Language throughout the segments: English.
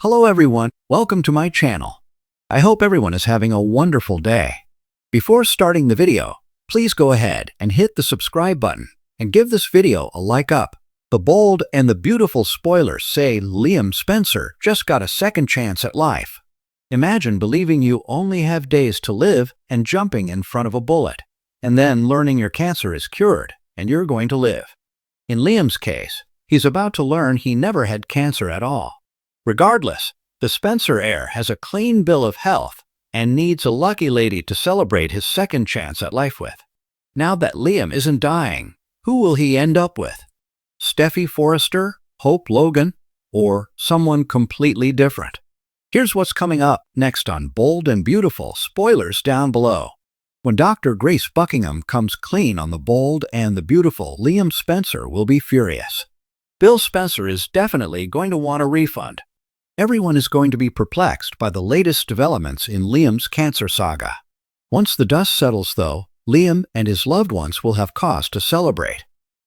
Hello everyone, welcome to my channel. I hope everyone is having a wonderful day. Before starting the video, please go ahead and hit the subscribe button and give this video a like up. The bold and the beautiful spoilers say Liam Spencer just got a second chance at life. Imagine believing you only have days to live and jumping in front of a bullet, and then learning your cancer is cured and you're going to live. In Liam's case, he's about to learn he never had cancer at all. Regardless, the Spencer heir has a clean bill of health and needs a lucky lady to celebrate his second chance at life with. Now that Liam isn't dying, who will he end up with? Steffi Forrester, Hope Logan, or someone completely different? Here's what's coming up next on Bold and Beautiful, spoilers down below. When Dr. Grace Buckingham comes clean on the bold and the beautiful, Liam Spencer will be furious. Bill Spencer is definitely going to want a refund. Everyone is going to be perplexed by the latest developments in Liam's cancer saga. Once the dust settles, though, Liam and his loved ones will have cause to celebrate.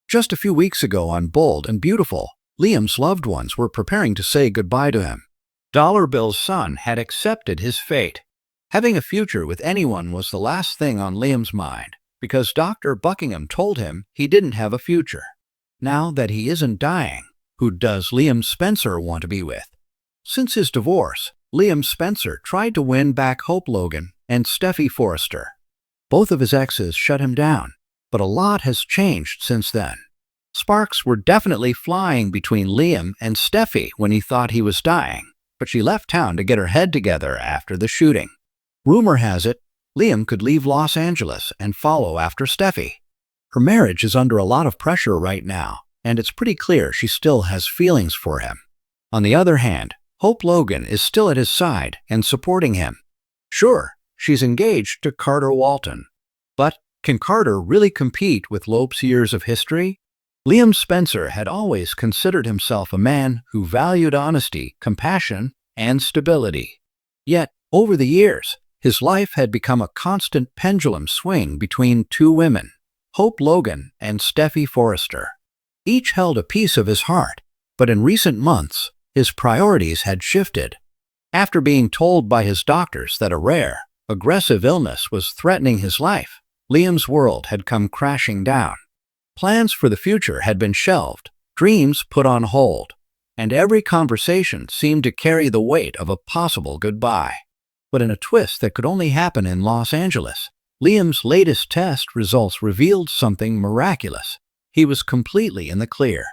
Just a few weeks ago on Bold and Beautiful, Liam's loved ones were preparing to say goodbye to him. Dollar Bill's son had accepted his fate. Having a future with anyone was the last thing on Liam's mind, because Dr. Buckingham told him he didn't have a future. Now that he isn't dying, who does Liam Spencer want to be with? Since his divorce, Liam Spencer tried to win back Hope Logan and Steffi Forrester. Both of his exes shut him down, but a lot has changed since then. Sparks were definitely flying between Liam and Steffi when he thought he was dying, but she left town to get her head together after the shooting. Rumor has it, Liam could leave Los Angeles and follow after Steffi. Her marriage is under a lot of pressure right now, and it's pretty clear she still has feelings for him. On the other hand, Hope Logan is still at his side and supporting him. Sure, she's engaged to Carter Walton. But can Carter really compete with Lope's years of history? Liam Spencer had always considered himself a man who valued honesty, compassion, and stability. Yet, over the years, his life had become a constant pendulum swing between two women, Hope Logan and Steffi Forrester. Each held a piece of his heart, but in recent months, his priorities had shifted. After being told by his doctors that a rare, aggressive illness was threatening his life, Liam's world had come crashing down. Plans for the future had been shelved, dreams put on hold, and every conversation seemed to carry the weight of a possible goodbye. But in a twist that could only happen in Los Angeles, Liam's latest test results revealed something miraculous. He was completely in the clear.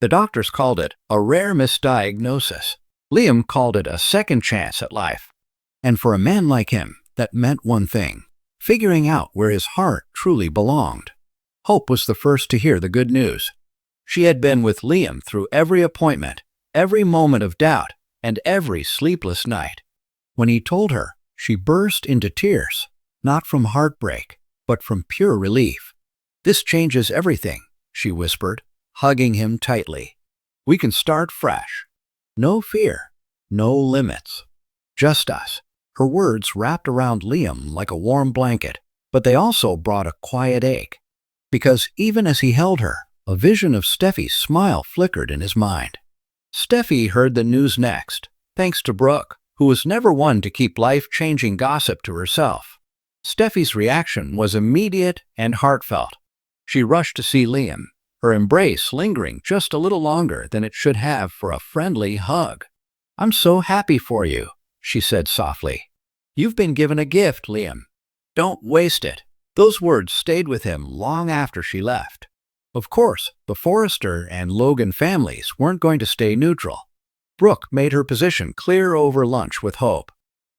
The doctors called it a rare misdiagnosis. Liam called it a second chance at life. And for a man like him, that meant one thing: figuring out where his heart truly belonged. Hope was the first to hear the good news. She had been with Liam through every appointment, every moment of doubt, and every sleepless night. When he told her, she burst into tears, not from heartbreak, but from pure relief. "This changes everything," she whispered, hugging him tightly. "We can start fresh. No fear, no limits. Just us." Her words wrapped around Liam like a warm blanket, but they also brought a quiet ache. Because even as he held her, a vision of Steffi's smile flickered in his mind. Steffi heard the news next, thanks to Brooke, who was never one to keep life-changing gossip to herself. Steffi's reaction was immediate and heartfelt. She rushed to see Liam, her embrace lingering just a little longer than it should have for a friendly hug. "I'm so happy for you," she said softly. "You've been given a gift, Liam. Don't waste it." Those words stayed with him long after she left. Of course, the Forrester and Logan families weren't going to stay neutral. Brooke made her position clear over lunch with Hope.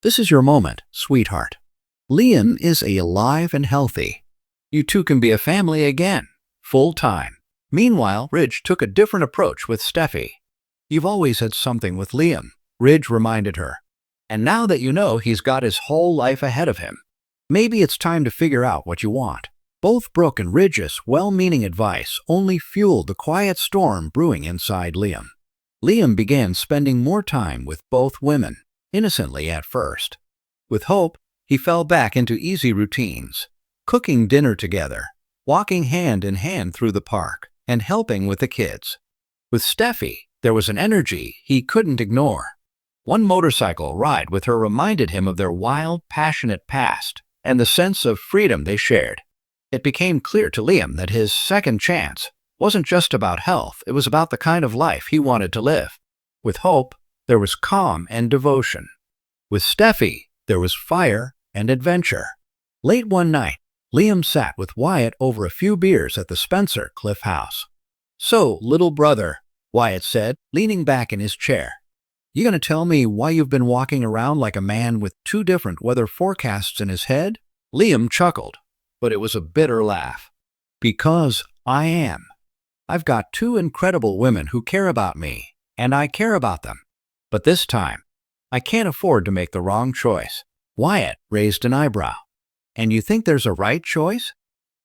"This is your moment, sweetheart. Liam is alive and healthy. You two can be a family again, full-time." Meanwhile, Ridge took a different approach with Steffi. "You've always had something with Liam," Ridge reminded her. "And now that you know he's got his whole life ahead of him, maybe it's time to figure out what you want." Both Brooke and Ridge's well-meaning advice only fueled the quiet storm brewing inside Liam. Liam began spending more time with both women, innocently at first. With Hope, he fell back into easy routines, cooking dinner together, walking hand in hand through the park, and helping with the kids. With Steffi, there was an energy he couldn't ignore. One motorcycle ride with her reminded him of their wild, passionate past and the sense of freedom they shared. It became clear to Liam that his second chance wasn't just about health, it was about the kind of life he wanted to live. With Hope, there was calm and devotion. With Steffi, there was fire and adventure. Late one night, Liam sat with Wyatt over a few beers at the Spencer Cliff House. "So, little brother," Wyatt said, leaning back in his chair, "you gonna tell me why you've been walking around like a man with two different weather forecasts in his head?" Liam chuckled, but it was a bitter laugh. "Because I am. I've got two incredible women who care about me, and I care about them. But this time, I can't afford to make the wrong choice." Wyatt raised an eyebrow. "And you think there's a right choice?"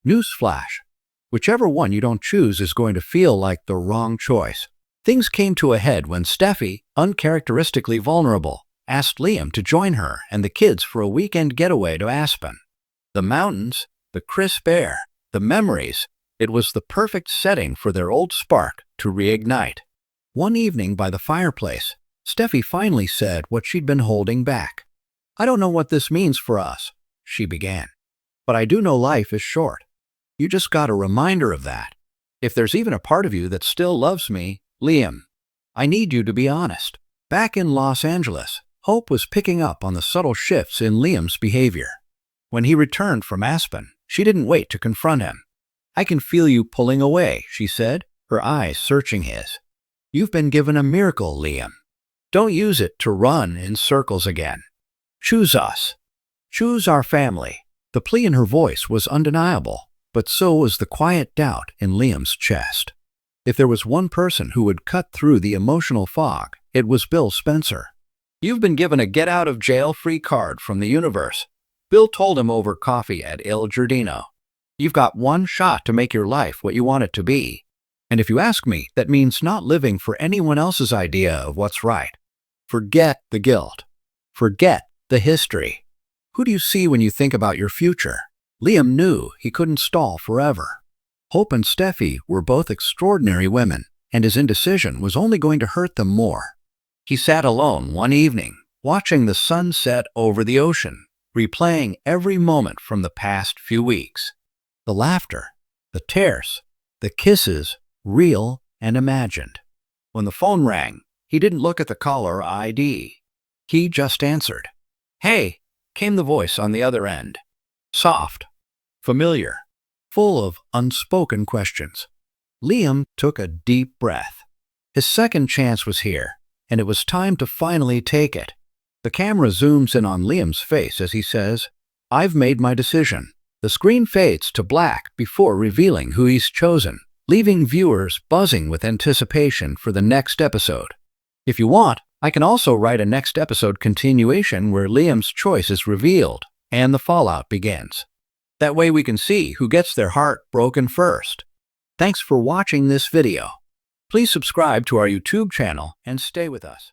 "Newsflash. Whichever one you don't choose is going to feel like the wrong choice." Things came to a head when Steffi, uncharacteristically vulnerable, asked Liam to join her and the kids for a weekend getaway to Aspen. The mountains, the crisp air, the memories, it was the perfect setting for their old spark to reignite. One evening by the fireplace, Steffi finally said what she'd been holding back. "I don't know what this means for us," she began, "but I do know life is short. You just got a reminder of that. If there's even a part of you that still loves me, Liam, I need you to be honest." Back in Los Angeles, Hope was picking up on the subtle shifts in Liam's behavior. When he returned from Aspen, she didn't wait to confront him. "I can feel you pulling away," she said, her eyes searching his. "You've been given a miracle, Liam. Don't use it to run in circles again. Choose us. Choose our family." The plea in her voice was undeniable, but so was the quiet doubt in Liam's chest. If there was one person who would cut through the emotional fog, it was Bill Spencer. "You've been given a get-out-of-jail-free card from the universe," Bill told him over coffee at Il Giardino. "You've got one shot to make your life what you want it to be. And if you ask me, that means not living for anyone else's idea of what's right. Forget the guilt. Forget the history. Who do you see when you think about your future?" Liam knew he couldn't stall forever. Hope and Steffi were both extraordinary women, and his indecision was only going to hurt them more. He sat alone one evening, watching the sun set over the ocean, replaying every moment from the past few weeks. The laughter, the tears, the kisses, real and imagined. When the phone rang, he didn't look at the caller ID. He just answered. "Hey," came the voice on the other end. Soft, familiar, full of unspoken questions. Liam took a deep breath. His second chance was here, and it was time to finally take it. The camera zooms in on Liam's face as he says, "I've made my decision." The screen fades to black before revealing who he's chosen, leaving viewers buzzing with anticipation for the next episode. If you want, I can also write a next episode continuation where Liam's choice is revealed and the fallout begins. That way we can see who gets their heart broken first. Thanks for watching this video. Please subscribe to our YouTube channel and stay with us.